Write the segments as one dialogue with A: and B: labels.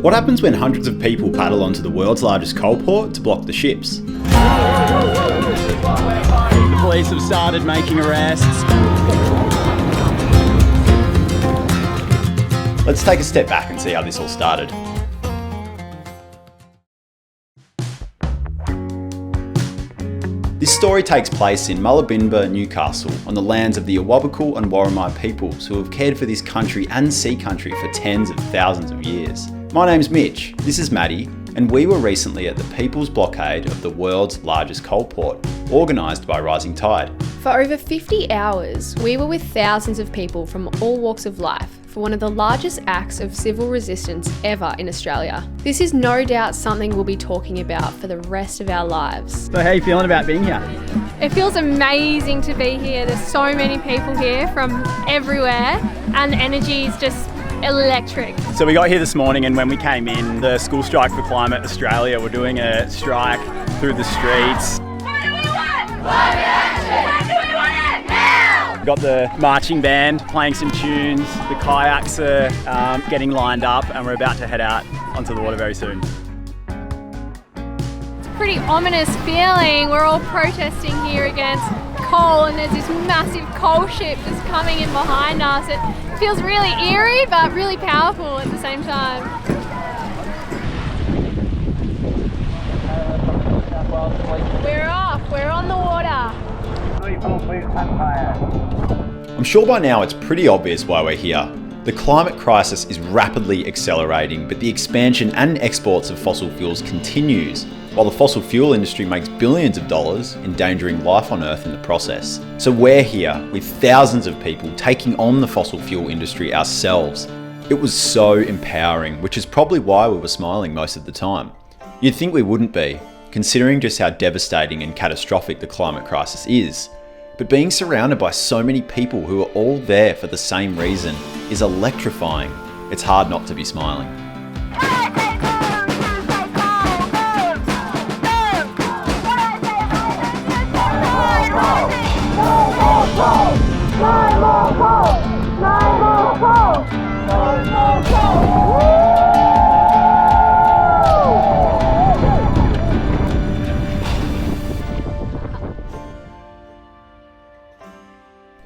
A: What happens when hundreds of people paddle onto the world's largest coal port to block the ships?
B: The police have started making arrests.
A: Let's take a step back and see how this all started. This story takes place in Mullabinba, Newcastle, on the lands of the Awabakal and Worimi peoples who have cared for this country and sea country for tens of thousands of years. My name's Mitch, this is Maddie, and we were recently at the People's Blockade of the world's largest coal port, organised by Rising Tide.
C: For over 50 hours, we were with thousands of people from all walks of life for one of the largest acts of civil resistance ever in Australia. This is no doubt something we'll be talking about for the rest of our lives.
B: So how are you feeling about being here?
D: It feels amazing to be here. There's so many people here from everywhere and the energy is just electric.
B: So we got here this morning, and when we came in, the School Strike for Climate Australia were doing a strike through the streets.
E: What do we want? Climate action! When do we want it? Now!
B: We got the marching band playing some tunes, the kayaks are getting lined up, and we're about to head out onto the water very soon.
D: It's a pretty ominous feeling. We're all protesting here against coal and there's this massive coal ship just coming in behind us. It feels really eerie but really powerful at the same time. We're off, we're on the water.
A: I'm sure by now it's pretty obvious why we're here. The climate crisis is rapidly accelerating, but the expansion and exports of fossil fuels continues, while the fossil fuel industry makes billions of dollars, endangering life on Earth in the process. So we're here with thousands of people taking on the fossil fuel industry ourselves. It was so empowering, which is probably why we were smiling most of the time. You'd think we wouldn't be, considering just how devastating and catastrophic the climate crisis is. But being surrounded by so many people who are all there for the same reason is electrifying. It's hard not to be smiling.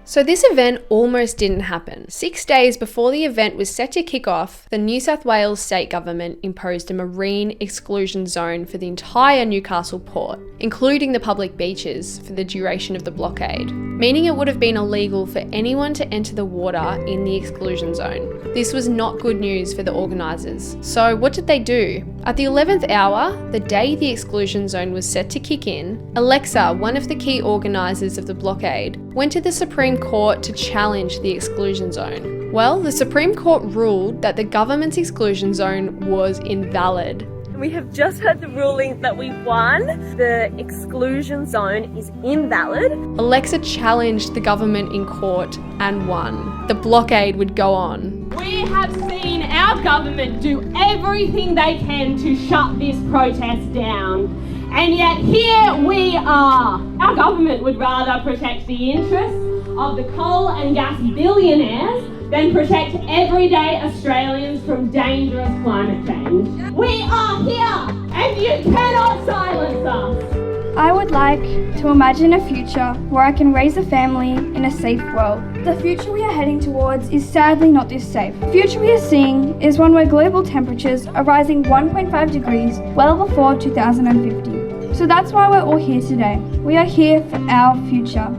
C: So this event almost didn't happen. 6 days before the event was set to kick off, the New South Wales state government imposed a marine exclusion zone for the entire Newcastle port, including the public beaches, for the duration of the blockade, meaning it would have been illegal for anyone to enter the water in the exclusion zone. This was not good news for the organisers. So what did they do? At the 11th hour, the day the exclusion zone was set to kick in, Alexa, one of the key organisers of the blockade, went to the Supreme Court to challenge the exclusion zone. Well, the Supreme Court ruled that the government's exclusion zone was invalid.
F: We have just heard the ruling that we won. The exclusion zone is invalid.
C: Alexa challenged the government in court and won. The blockade would go on.
G: We have seen our government do everything they can to shut this protest down. And yet here we are. Our government would rather protect the interests of the coal and gas billionaires than protect everyday Australians from dangerous climate change. We are here, and you cannot silence us.
H: I would like to imagine a future where I can raise a family in a safe world. The future we are heading towards is sadly not this safe. The future we are seeing is one where global temperatures are rising 1.5 degrees well before 2050. So that's why we're all here today. We are here for our future.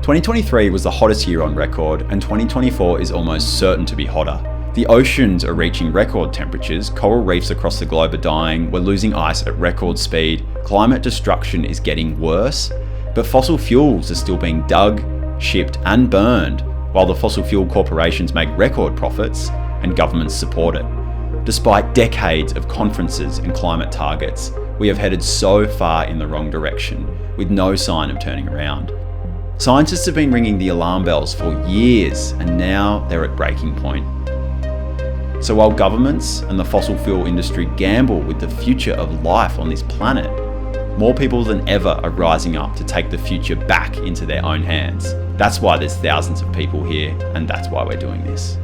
A: 2023 was the hottest year on record, and 2024 is almost certain to be hotter. The oceans are reaching record temperatures, coral reefs across the globe are dying, we're losing ice at record speed, climate destruction is getting worse, but fossil fuels are still being dug, shipped and burned, while the fossil fuel corporations make record profits and governments support it. Despite decades of conferences and climate targets, we have headed so far in the wrong direction, with no sign of turning around. Scientists have been ringing the alarm bells for years, and now they're at breaking point. So while governments and the fossil fuel industry gamble with the future of life on this planet, more people than ever are rising up to take the future back into their own hands. That's why there's thousands of people here, and that's why we're doing this.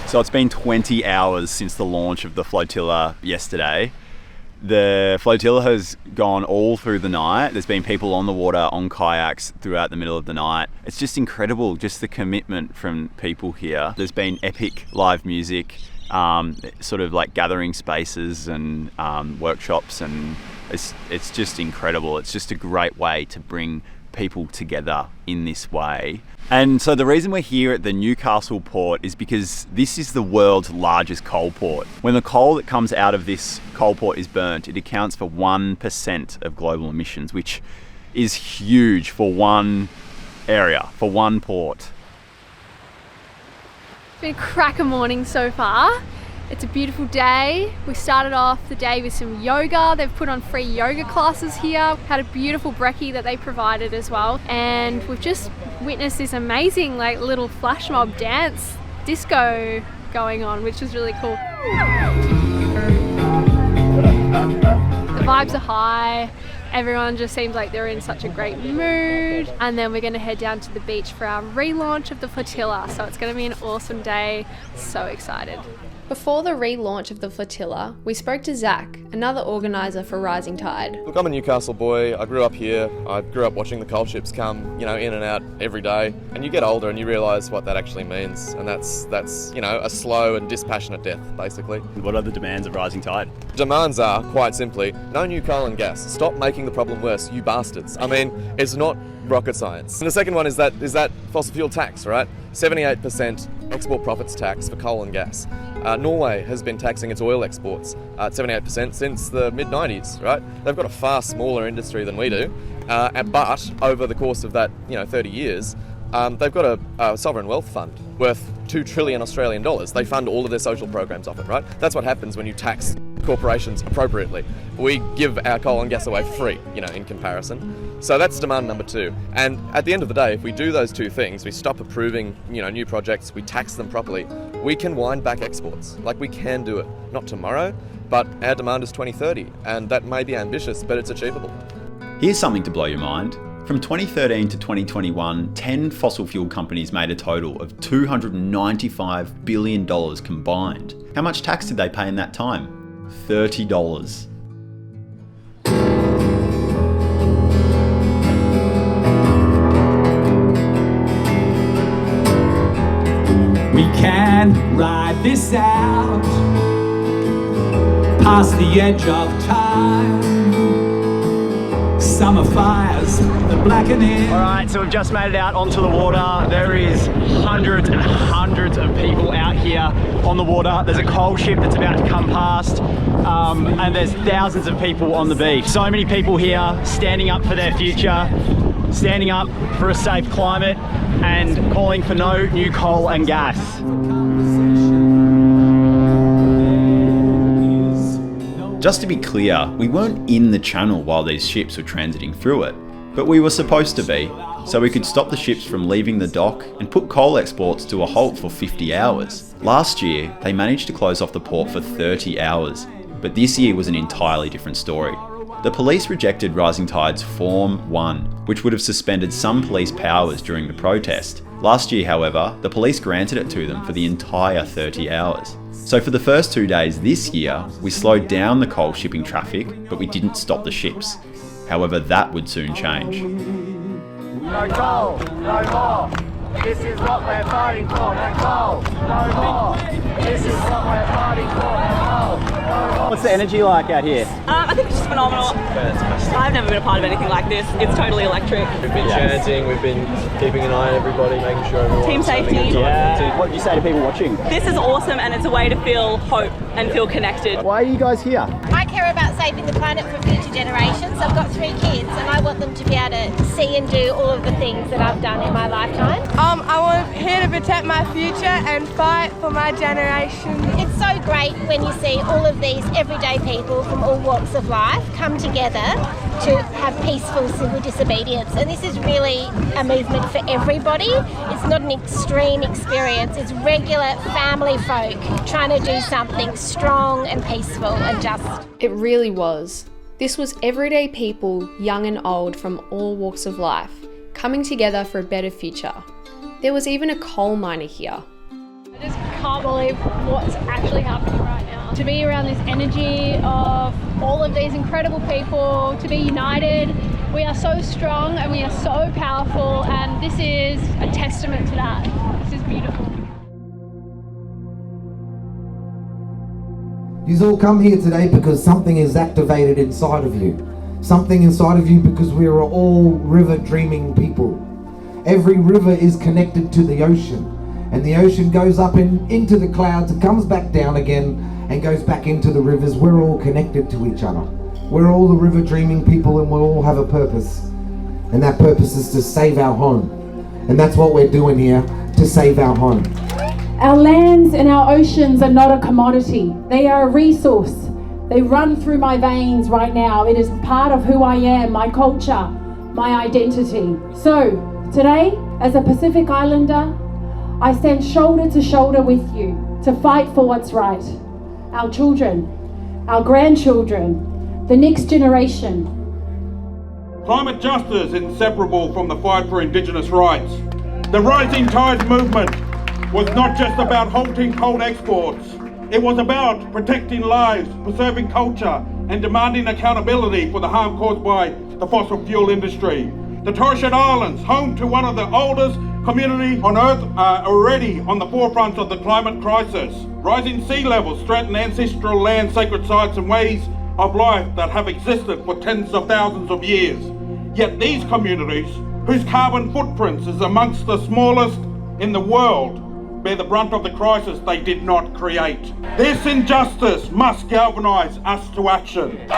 A: So it's been 20 hours since the launch of the flotilla yesterday. The flotilla has gone all through the night. There's been people on the water, on kayaks throughout the middle of the night. It's just incredible, just the commitment from people here. There's been epic live music, sort of like gathering spaces and workshops, and it's just incredible. It's just a great way to bring people together in this way. And so the reason we're here at the Newcastle port is because this is the world's largest coal port. When the coal that comes out of this coal port is burnt, it accounts for 1% of global emissions, which is huge for one area, for one port.
D: It's been a cracker morning so far. It's a beautiful day. We started off the day with some yoga. They've put on free yoga classes here. Had a beautiful brekkie that they provided as well. And we've just witnessed this amazing like little flash mob dance disco going on, which is really cool. The vibes are high. Everyone just seems like they're in such a great mood. And then we're going to head down to the beach for our relaunch of the flotilla. So it's going to be an awesome day. So excited.
C: Before the relaunch of the flotilla, we spoke to Zach, another organiser for Rising Tide.
I: Look, I'm a Newcastle boy. I grew up here. I grew up watching the coal ships come, in and out every day. And you get older and you realise what that actually means. And that's a slow and dispassionate death, basically.
B: What are the demands of Rising Tide?
I: Demands are, quite simply, no new coal and gas. Stop making the problem worse, you bastards. I mean, it's not rocket science. And the second one is that fossil fuel tax, right? 78% export profits tax for coal and gas. Norway has been taxing its oil exports at 78% since the mid-90s, right? They've got a far smaller industry than we do, but over the course of that 30 years, they've got a sovereign wealth fund worth 2 trillion Australian dollars. They fund all of their social programs off it, right? That's what happens when you tax corporations appropriately. We give our coal and gas away free, in comparison. So that's demand number 2. And at the end of the day, if we do those two things, we stop approving, new projects, we tax them properly, we can wind back exports. Like, we can do it. Not tomorrow, but our demand is 2030, and that may be ambitious, but it's achievable.
A: Here's something to blow your mind. From 2013 to 2021, 10 fossil fuel companies made a total of $295 billion combined. How much tax did they pay in that time? $30.
J: We can ride this out past the edge of time. Summer fires, the blackening.
B: All right, so we've just made it out onto the water. There is hundreds and hundreds of people out here on the water. There's a coal ship that's about to come past, and there's thousands of people on the beach. So many people here standing up for their future, standing up for a safe climate, and calling for no new coal and gas.
A: Just to be clear, we weren't in the channel while these ships were transiting through it, but we were supposed to be, so we could stop the ships from leaving the dock and put coal exports to a halt for 50 hours. Last year, they managed to close off the port for 30 hours, but this year was an entirely different story. The police rejected Rising Tide's Form 1, which would have suspended some police powers during the protest. Last year, however, the police granted it to them for the entire 30 hours. So for the first 2 days this year, we slowed down the coal shipping traffic, but we didn't stop the ships. However, that would soon change.
E: No coal, no more. This is what we're fighting for. No coal, no more. This is what we're fighting for. No coal, no more.
B: What's the energy like out here?
K: I think it's just phenomenal. I've never been a part of anything like this. It's totally electric.
L: We've been chanting, we've been keeping an eye on everybody, making sure everyone's
K: Team safety.
B: Yeah. What do you say to people watching?
K: This is awesome, and it's a way to feel hope and feel connected.
B: Why are you guys here?
M: I care about saving the planet for future generations. I've got 3 kids and I want them to be able to see and do all of the things that I've done in my lifetime.
N: I want here to protect my future and fight for my generation.
M: It's so great when you see all of these everyday people from all walks of life come together to have peaceful civil disobedience, and this is really a movement for everybody. It's not an extreme experience, it's regular family folk trying to do something strong and peaceful and just.
C: It really was. This was everyday people, young and old, from all walks of life, coming together for a better future. There was even a coal miner here.
D: I just can't believe what's actually happening right now. To be around this energy of all of these incredible people, to be united, we are so strong and we are so powerful, and this is a testament to that. This is beautiful.
O: You've all come here today because something is activated inside of you. Something inside of you because we are all river dreaming people. Every river is connected to the ocean, and the ocean goes up into the clouds and comes back down again and goes back into the rivers. We're all connected to each other. We're all the river dreaming people, and we all have a purpose. And that purpose is to save our home. And that's what we're doing here, to save our home.
G: Our lands and our oceans are not a commodity. They are a resource. They run through my veins right now. It is part of who I am, my culture, my identity. So, today, as a Pacific Islander, I stand shoulder to shoulder with you to fight for what's right. Our children, our grandchildren, the next generation.
P: Climate justice is inseparable from the fight for Indigenous rights. The Rising Tide movement was not just about halting coal exports. It was about protecting lives, preserving culture, and demanding accountability for the harm caused by the fossil fuel industry. The Torres Strait Islands, home to one of the oldest communities on Earth, are already on the forefront of the climate crisis. Rising sea levels threaten ancestral land, sacred sites, and ways of life that have existed for tens of thousands of years. Yet these communities, whose carbon footprints is amongst the smallest in the world, bear the brunt of the crisis they did not create. This injustice must galvanise us to action.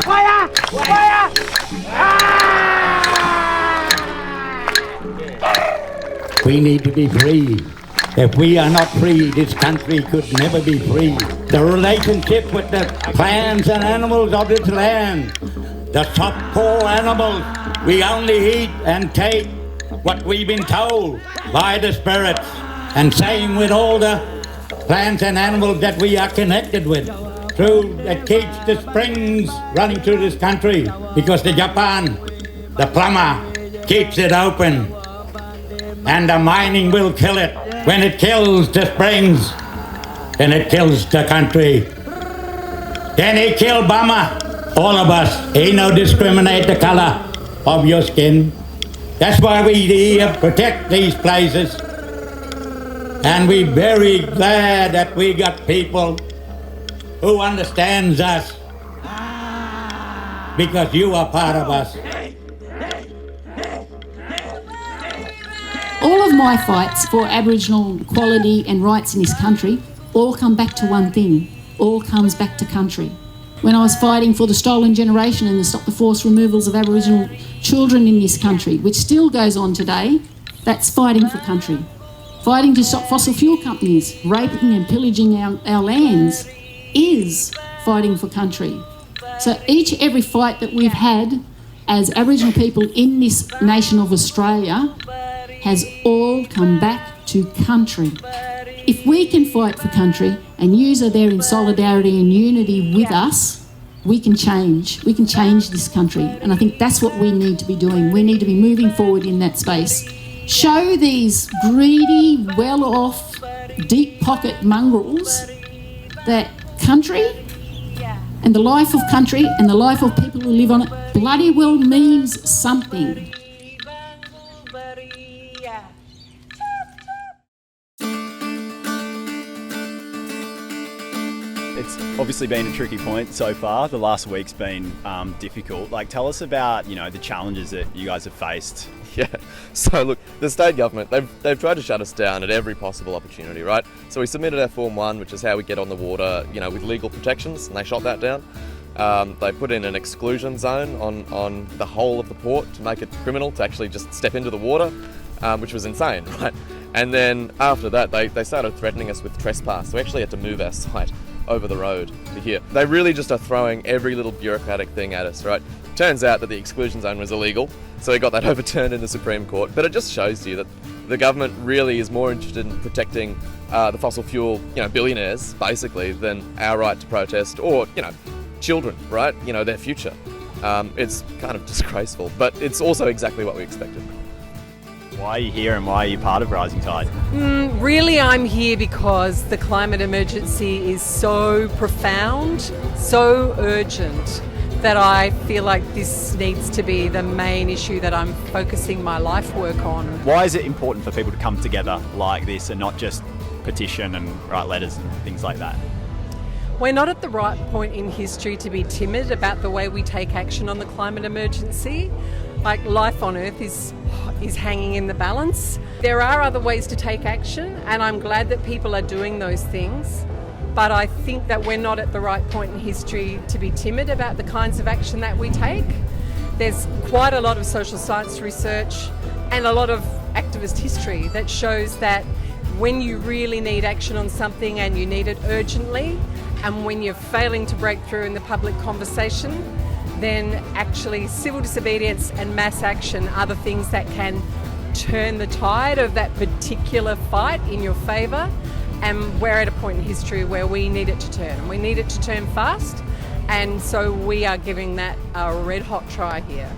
E: Fire! Fire!
Q: We need to be free. If we are not free, this country could never be free. The relationship with the plants and animals of this land, the top core animals, we only eat and take what we've been told by the spirits. And same with all the plants and animals that we are connected with. That keeps the springs running through this country, because the Japan, the plumber, keeps it open. And the mining will kill it. When it kills the springs, then it kills the country. Then he kill Burma, all of us. He no discriminate the color of your skin. That's why we here protect these places. And we're very glad that we got people who understands us, because you are part of us.
R: All of my fights for Aboriginal equality and rights in this country all come back to one thing. All comes back to country. When I was fighting for the stolen generation and to stop the forced removals of Aboriginal children in this country, which still goes on today, that's fighting for country. Fighting to stop fossil fuel companies raping and pillaging our lands is fighting for country. So every fight that we've had as Aboriginal people in this nation of Australia has all come back to country. If we can fight for country and yous are there in solidarity and unity with us, we can change. We can change this country. And I think that's what we need to be doing. We need to be moving forward in that space. Show these greedy, well-off, deep pocket mongrels that country and the life of country and the life of people who live on it bloody well means something.
A: It's obviously been a tricky point so far. The last week's been difficult. Like, tell us about, the challenges that you guys have faced
I: Yeah. So look, the state government, they've tried to shut us down at every possible opportunity, right? So we submitted our Form 1, which is how we get on the water, with legal protections, and they shot that down. They put in an exclusion zone on the whole of the port to make it criminal to actually just step into the water, which was insane, right? And then after that, they started threatening us with trespass. So we actually had to move our site over the road to here. They really just are throwing every little bureaucratic thing at us, right? Turns out that the exclusion zone was illegal, so we got that overturned in the Supreme Court. But it just shows you that the government really is more interested in protecting the fossil fuel, billionaires, basically, than our right to protest or, children, right? Their future. It's kind of disgraceful, but it's also exactly what we expected.
B: Why are you here and why are you part of Rising Tide?
S: Really, I'm here because the climate emergency is so profound, so urgent, that I feel like this needs to be the main issue that I'm focusing my life work on.
B: Why is it important for people to come together like this and not just petition and write letters and things like that?
S: We're not at the right point in history to be timid about the way we take action on the climate emergency. Like, life on Earth is hanging in the balance. There are other ways to take action, and I'm glad that people are doing those things. But I think that we're not at the right point in history to be timid about the kinds of action that we take. There's quite a lot of social science research and a lot of activist history that shows that when you really need action on something and you need it urgently, and when you're failing to break through in the public conversation, then actually civil disobedience and mass action are the things that can turn the tide of that particular fight in your favour. And we're at a point in history where we need it to turn. We need it to turn fast, and so we are giving that a red hot try here.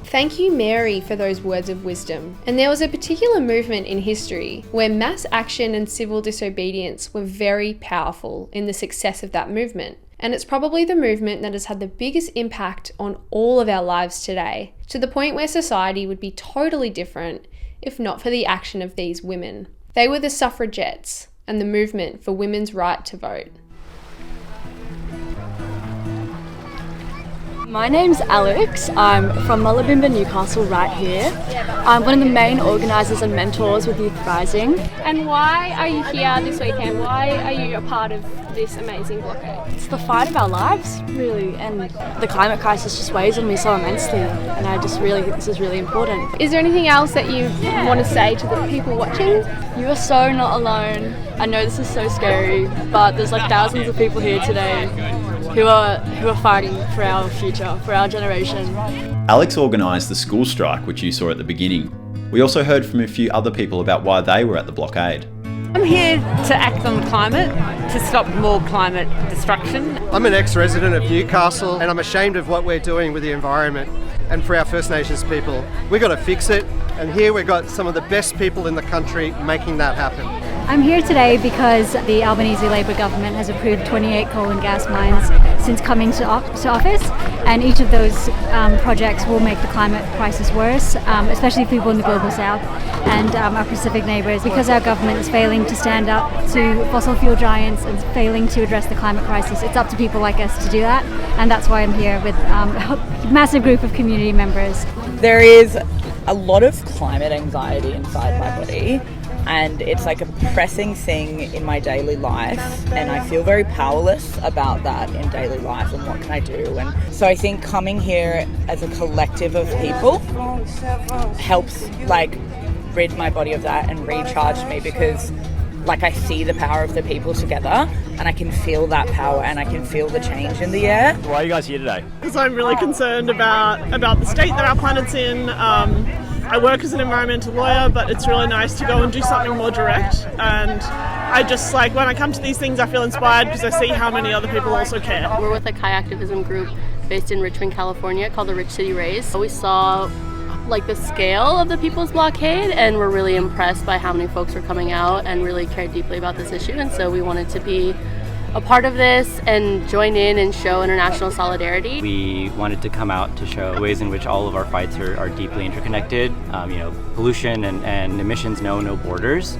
C: Thank you, Mary, for those words of wisdom. And there was a particular movement in history where mass action and civil disobedience were very powerful in the success of that movement. And it's probably the movement that has had the biggest impact on all of our lives today, to the point where society would be totally different if not for the action of these women. They were the suffragettes and the movement for women's right to vote.
T: My name's Alex. I'm from Mullabimba, Newcastle, right here. I'm one of the main organisers and mentors with Youth Rising.
D: And why are you here this weekend? Why are you a part of this amazing blockade?
T: It's the fight of our lives, really, and the climate crisis just weighs on me so immensely, and I just really think this is really important.
D: Is there anything else that you want to say to the people watching?
T: You are so not alone. I know this is so scary, but there's like thousands of people here today who are fighting for our future, for our generation.
A: Alex organised the school strike, which you saw at the beginning. We also heard from a few other people about why they were at the blockade.
U: I'm here to act on climate, to stop more climate destruction.
V: I'm an ex-resident of Newcastle and I'm ashamed of what we're doing with the environment and for our First Nations people. We've got to fix it, and here we've got some of the best people in the country making that happen.
W: I'm here today because the Albanese Labor government has approved 28 coal and gas mines since coming to office, and each of those projects will make the climate crisis worse, especially people in the global south and our Pacific neighbours, because our government is failing to stand up to fossil fuel giants and failing to address the climate crisis. It's up to people like us to do that, and that's why I'm here with a massive group of community members.
K: There is a lot of climate anxiety inside my body, and it's like a pressing thing in my daily life, and I feel very powerless about that in daily life and what can I do. And so I think coming here as a collective of people helps like rid my body of that and recharge me, because like I see the power of the people together and I can feel that power and I can feel the change in the air.
B: Why are you guys here today?
X: Because I'm really concerned about the state that our planet's in. I work as an environmental lawyer, but it's really nice to go and do something more direct. And I just like, when I come to these things, I feel inspired because I see how many other people also care.
Y: We're with a Kai activism group based in Richmond, California called the Rich City Race. We saw like the scale of the People's Blockade, and we're really impressed by how many folks were coming out and really cared deeply about this issue. And so we wanted to be a part of this and join in and show international solidarity.
Z: We wanted to come out to show ways in which all of our fights are deeply interconnected. Pollution and emissions know no borders.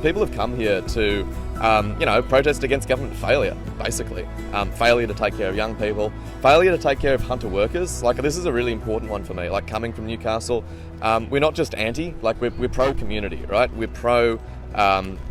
I: People have come here to protest against government failure, basically. Failure to take care of young people, failure to take care of hunter workers. Like, this is a really important one for me. Like, coming from Newcastle, we're not just anti, like we're pro-community, right? We're pro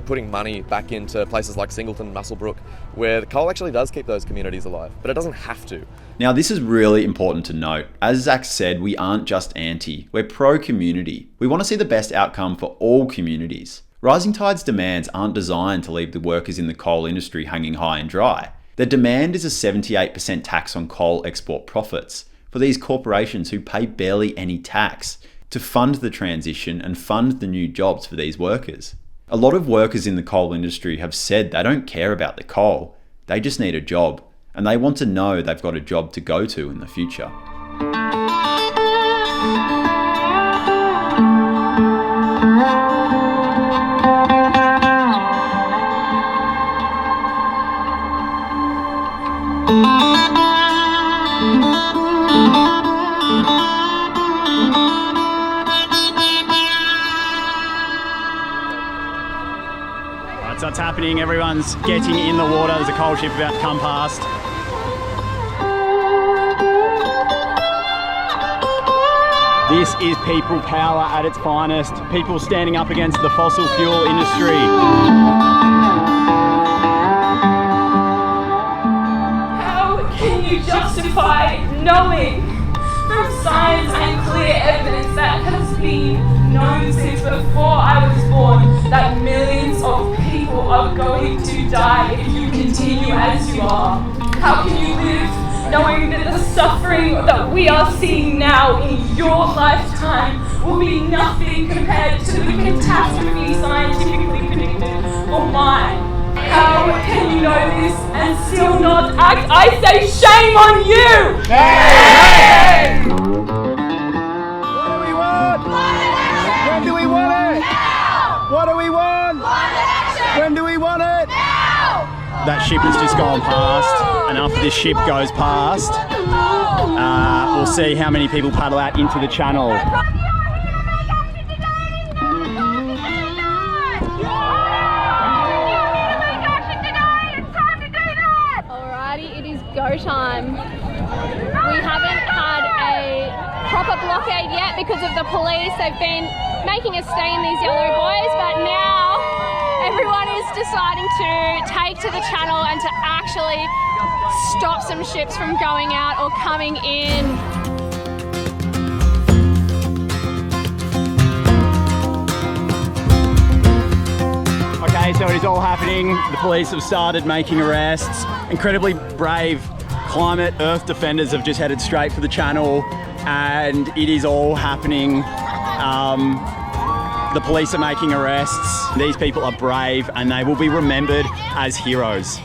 I: putting money back into places like Singleton, Muswellbrook, where the coal actually does keep those communities alive, but it doesn't have to.
A: Now, this is really important to note. As Zach said, we aren't just anti, we're pro-community. We want to see the best outcome for all communities. Rising Tide's demands aren't designed to leave the workers in the coal industry hanging high and dry. Their demand is a 78% tax on coal export profits for these corporations who pay barely any tax to fund the transition and fund the new jobs for these workers. A lot of workers in the coal industry have said they don't care about the coal, they just need a job, and they want to know they've got a job to go to in the future.
B: So it's happening, everyone's getting in the water. There's a coal ship about to come past. This is people power at its finest. People standing up against the fossil fuel industry.
F: How can you justify knowing from science and clear evidence that has been known since before I was born that millions of people are going to die if you continue as you are? How can you live knowing that the suffering that we are seeing now in your lifetime will be nothing compared to the catastrophe scientifically predicted for mine? How can you know this and still not act? I say shame on you! Hey!
E: What do we want? When do we want it? Now! What do we want? When do we want it? Now!
B: That ship has just gone past, and after this ship goes past, we'll see how many people paddle out into the channel.
D: Alrighty, it is go time. We haven't had a proper blockade yet because of the police. They've been making us stay in these yellow buoys, but now everyone is deciding to take to the channel and to actually stop some ships from going out or coming in.
B: Okay, so it is all happening. The police have started making arrests. Incredibly brave climate earth defenders have just headed straight for the channel, and it is all happening. The police are making arrests. These people are brave and they will be remembered as heroes.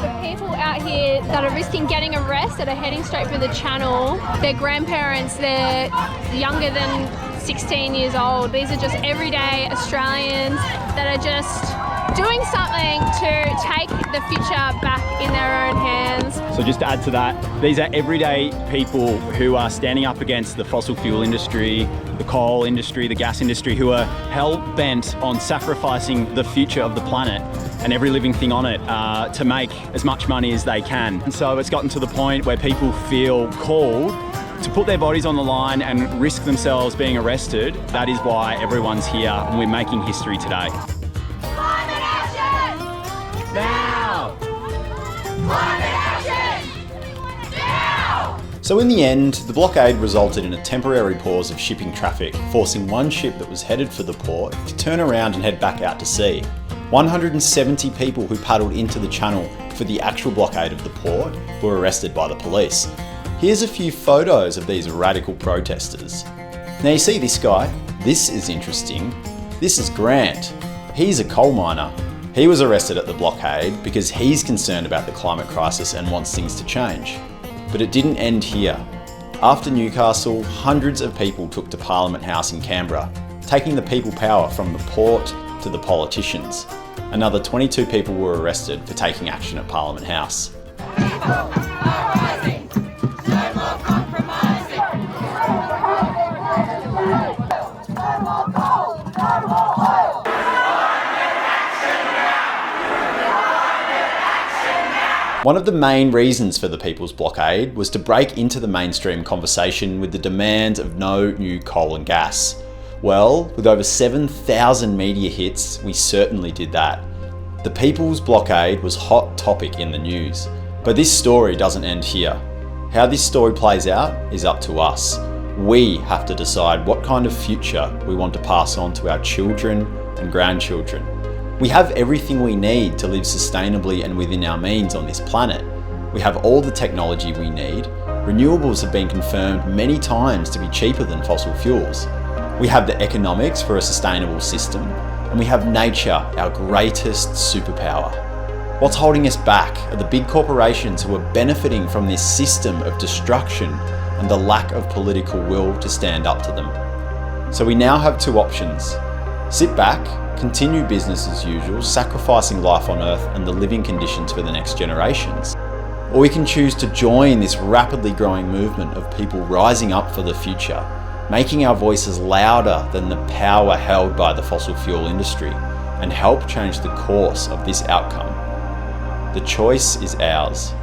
D: The people out here that are risking getting arrested are heading straight for the channel. Their grandparents, they're younger than 16 years old. These are just everyday Australians that are just doing something to take the future back in their own hands.
B: So just to add to that, these are everyday people who are standing up against the fossil fuel industry, the coal industry, the gas industry, who are hell-bent on sacrificing the future of the planet and every living thing on it to make as much money as they can. And so it's gotten to the point where people feel called to put their bodies on the line and risk themselves being arrested. That is why everyone's here and we're making history today.
E: Now! Climate action! Now!
A: So in the end, the blockade resulted in a temporary pause of shipping traffic, forcing one ship that was headed for the port to turn around and head back out to sea. 170 people who paddled into the channel for the actual blockade of the port were arrested by the police. Here's a few photos of these radical protesters. Now you see this guy? This is interesting. This is Grant. He's a coal miner. He was arrested at the blockade because he's concerned about the climate crisis and wants things to change. But it didn't end here. After Newcastle, hundreds of people took to Parliament House in Canberra, taking the people power from the port to the politicians. Another 22 people were arrested for taking action at Parliament House. One of the main reasons for the People's Blockade was to break into the mainstream conversation with the demands of no new coal and gas. Well, with over 7,000 media hits, we certainly did that. The People's Blockade was hot topic in the news. But this story doesn't end here. How this story plays out is up to us. We have to decide what kind of future we want to pass on to our children and grandchildren. We have everything we need to live sustainably and within our means on this planet. We have all the technology we need. Renewables have been confirmed many times to be cheaper than fossil fuels. We have the economics for a sustainable system, and we have nature, our greatest superpower. What's holding us back are the big corporations who are benefiting from this system of destruction and the lack of political will to stand up to them. So we now have two options. Sit back, continue business as usual, sacrificing life on Earth and the living conditions for the next generations. Or we can choose to join this rapidly growing movement of people rising up for the future, making our voices louder than the power held by the fossil fuel industry, and help change the course of this outcome. The choice is ours.